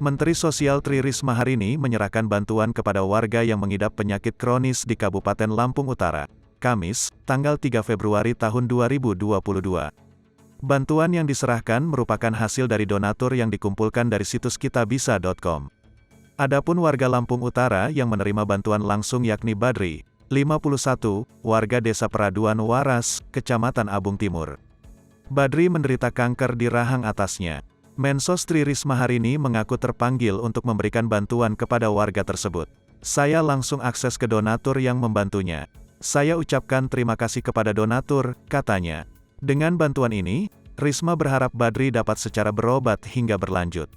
Menteri Sosial Tri Risma hari ini menyerahkan bantuan kepada warga yang mengidap penyakit kronis di Kabupaten Lampung Utara, Kamis, tanggal 3 Februari tahun 2022. Bantuan yang diserahkan merupakan hasil dari donatur yang dikumpulkan dari situs kitabisa.com. Adapun warga Lampung Utara yang menerima bantuan langsung yakni Badri, 51, warga Desa Peraduan Waras, Kecamatan Abung Timur. Badri menderita kanker di rahang atasnya. Mensos Tri Risma hari ini mengaku terpanggil untuk memberikan bantuan kepada warga tersebut. Saya langsung akses ke donatur yang membantunya. Saya ucapkan terima kasih kepada donatur, katanya. Dengan bantuan ini, Risma berharap Badri dapat secara berobat hingga berlanjut.